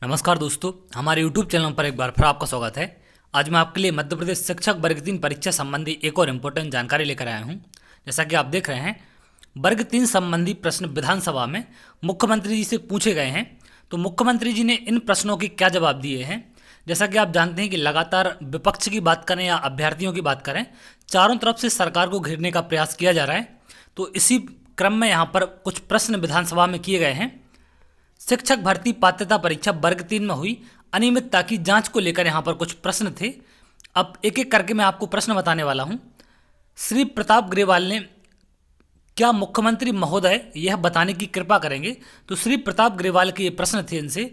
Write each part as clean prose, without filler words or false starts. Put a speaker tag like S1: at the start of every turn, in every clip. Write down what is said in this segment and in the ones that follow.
S1: नमस्कार दोस्तों, हमारे YouTube चैनल पर एक बार फिर आपका स्वागत है। आज मैं आपके लिए मध्य प्रदेश शिक्षक वर्ग 3 परीक्षा संबंधी एक और इम्पोर्टेंट जानकारी लेकर आया हूं। जैसा कि आप देख रहे हैं, वर्ग 3 संबंधी प्रश्न विधानसभा में मुख्यमंत्री जी से पूछे गए हैं। तो मुख्यमंत्री जी ने इन प्रश्नों के क्या जवाब दिए हैं। जैसा कि आप जानते हैं कि लगातार विपक्ष की बात करें या अभ्यर्थियों की बात करें, चारों तरफ से सरकार को घेरने का प्रयास किया जा रहा है। तो इसी क्रम में यहाँ पर कुछ प्रश्न विधानसभा में किए गए हैं। शिक्षक भर्ती पात्रता परीक्षा वर्ग 3 में हुई अनियमितता की जांच को लेकर यहाँ पर कुछ प्रश्न थे। अब एक एक करके मैं आपको प्रश्न बताने वाला हूँ। श्री प्रताप ग्रेवाल ने क्या मुख्यमंत्री महोदय यह बताने की कृपा करेंगे। तो श्री प्रताप ग्रेवाल के ये प्रश्न थे इनसे।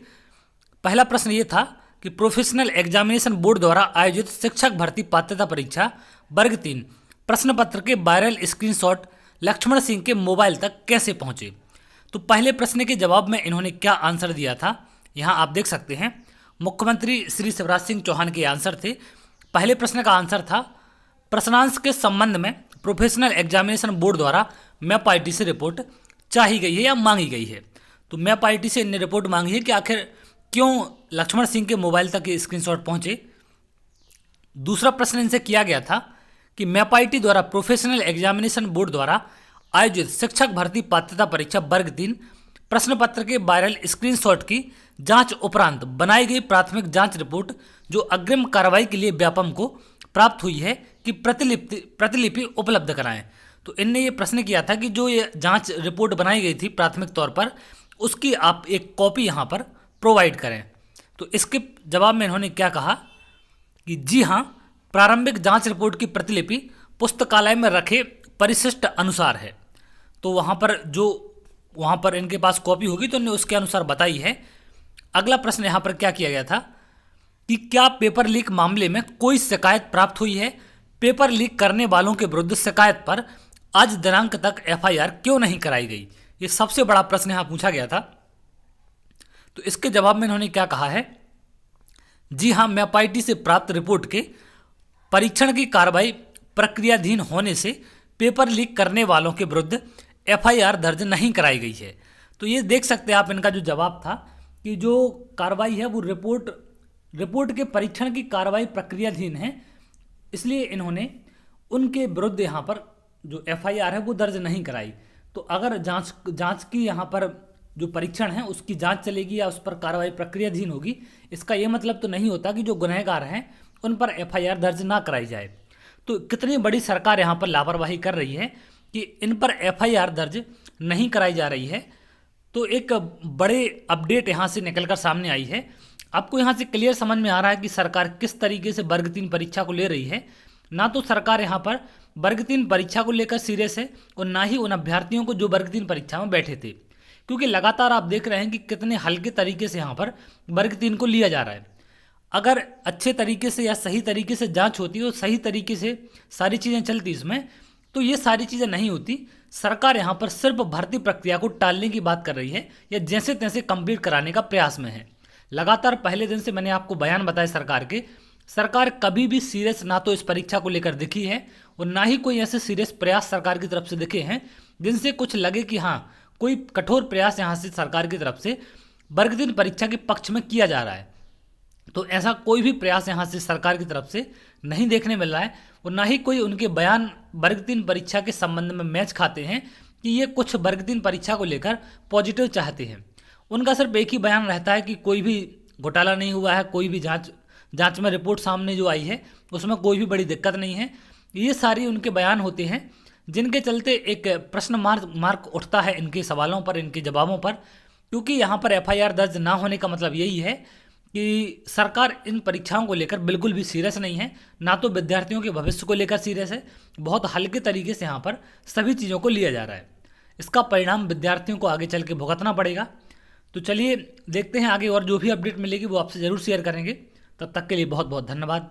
S1: पहला प्रश्न ये था कि प्रोफेशनल एग्जामिनेशन बोर्ड द्वारा आयोजित शिक्षक भर्ती पात्रता परीक्षा वर्ग 3 प्रश्न पत्र के वायरल स्क्रीनशॉट लक्ष्मण सिंह के मोबाइल तक कैसे पहुंचे। तो पहले प्रश्न के जवाब में इन्होंने क्या आंसर दिया था, यहाँ आप देख सकते हैं। मुख्यमंत्री श्री शिवराज सिंह चौहान के आंसर थे। पहले प्रश्न का आंसर था, प्रश्नांश के संबंध में प्रोफेशनल एग्जामिनेशन बोर्ड द्वारा मैप आईटी से रिपोर्ट चाही गई है या मांगी गई है। तो मैप आईटी से इन्हें रिपोर्ट मांगी है कि आखिर क्यों लक्ष्मण सिंह के मोबाइल तक ये स्क्रीनशॉट पहुंचे। दूसरा प्रश्न इनसे किया गया था कि मैप आईटी द्वारा प्रोफेशनल एग्जामिनेशन बोर्ड द्वारा आयोजित शिक्षक भर्ती पात्रता परीक्षा वर्ग 3 प्रश्न पत्र के वायरल स्क्रीनशॉट की जांच उपरांत बनाई गई प्राथमिक जांच रिपोर्ट जो अग्रिम कार्रवाई के लिए व्यापम को प्राप्त हुई है कि प्रतिलिपि उपलब्ध कराएं। तो इनने ये प्रश्न किया था कि जो ये जांच रिपोर्ट बनाई गई थी प्राथमिक तौर पर, उसकी आप एक कॉपी यहाँ पर प्रोवाइड करें। तो इसके जवाब में इन्होंने क्या कहा कि जी हाँ, प्रारंभिक जांच रिपोर्ट की प्रतिलिपि पुस्तकालय में रखे परिशिष्ट अनुसार है। तो वहाँ पर इनके पास कॉपी होगी तो इन्हें उसके अनुसार बताई है। अगला प्रश्न यहाँ पर क्या किया गया था कि क्या पेपर लीक मामले में कोई शिकायत प्राप्त हुई है। पेपर लीक करने वालों के विरुद्ध शिकायत पर आज दिनांक तक एफआईआर क्यों नहीं कराई गई। ये सबसे बड़ा प्रश्न यहाँ पूछा गया था। तो इसके जवाब में इन्होंने क्या कहा है, जी हाँ, मैप आईटी से प्राप्त रिपोर्ट के परीक्षण की कार्रवाई प्रक्रियाधीन होने से पेपर लीक करने वालों के विरुद्ध एफआईआर दर्ज नहीं कराई गई है। तो ये देख सकते हैं आप इनका जो जवाब था कि जो कार्रवाई है वो रिपोर्ट के परीक्षण की कार्रवाई प्रक्रियाधीन है, इसलिए इन्होंने उनके विरुद्ध यहाँ पर जो एफआईआर है वो दर्ज नहीं कराई। तो अगर जांच की यहाँ पर जो परीक्षण है उसकी जांच चलेगी या उस पर कार्रवाई प्रक्रियाधीन होगी, इसका ये मतलब तो नहीं होता कि जो गुनहगार हैं उन पर एफआईआर दर्ज ना कराई जाए। तो कितनी बड़ी सरकार यहाँ पर लापरवाही कर रही है कि इन पर एफआईआर दर्ज नहीं कराई जा रही है। तो एक बड़े अपडेट यहाँ से निकलकर सामने आई है। आपको यहाँ से क्लियर समझ में आ रहा है कि सरकार किस तरीके से वर्ग 3 परीक्षा को ले रही है। ना तो सरकार यहाँ पर वर्ग 3 परीक्षा को लेकर सीरियस है और ना ही उन अभ्यर्थियों को जो वर्ग 3 परीक्षा में बैठे थे, क्योंकि लगातार आप देख रहे हैं कि कितने हल्के तरीके से यहाँ पर वर्ग 3 को लिया जा रहा है। अगर अच्छे तरीके से या सही तरीके से जांच होती और सही तरीके से सारी चीज़ें चलती इसमें, तो ये सारी चीज़ें नहीं होती। सरकार यहाँ पर सिर्फ भर्ती प्रक्रिया को टालने की बात कर रही है या जैसे तैसे कंप्लीट कराने का प्रयास में है। लगातार पहले दिन से मैंने आपको बयान बताए सरकार कभी भी सीरियस ना तो इस परीक्षा को लेकर दिखी है और ना ही कोई ऐसे सीरियस प्रयास सरकार की तरफ से दिखे हैं जिनसे कुछ लगे कि हाँ, कोई कठोर प्रयास यहाँ से सरकार की तरफ से वर्ग 3 परीक्षा के पक्ष में किया जा रहा है। तो ऐसा कोई भी प्रयास यहाँ से सरकार की तरफ से नहीं देखने मिल रहा है और ना ही कोई उनके बयान वर्ग 3 परीक्षा के संबंध में मैच खाते हैं कि ये कुछ वर्ग 3 परीक्षा को लेकर पॉजिटिव चाहते हैं। उनका सिर्फ एक ही बयान रहता है कि कोई भी घोटाला नहीं हुआ है, कोई भी जांच में रिपोर्ट सामने जो आई है उसमें कोई भी बड़ी दिक्कत नहीं है। ये सारी उनके बयान होते हैं जिनके चलते एक प्रश्न मार्क उठता है इनके सवालों पर, इनके जवाबों पर, क्योंकि यहाँ पर एफआईआर दर्ज ना होने का मतलब यही है कि सरकार इन परीक्षाओं को लेकर बिल्कुल भी सीरियस नहीं है, ना तो विद्यार्थियों के भविष्य को लेकर सीरियस है। बहुत हल्के तरीके से यहाँ पर सभी चीज़ों को लिया जा रहा है। इसका परिणाम विद्यार्थियों को आगे चल के भुगतना पड़ेगा। तो चलिए देखते हैं आगे, और जो भी अपडेट मिलेगी वो आपसे ज़रूर शेयर करेंगे। तब तक के लिए बहुत बहुत धन्यवाद।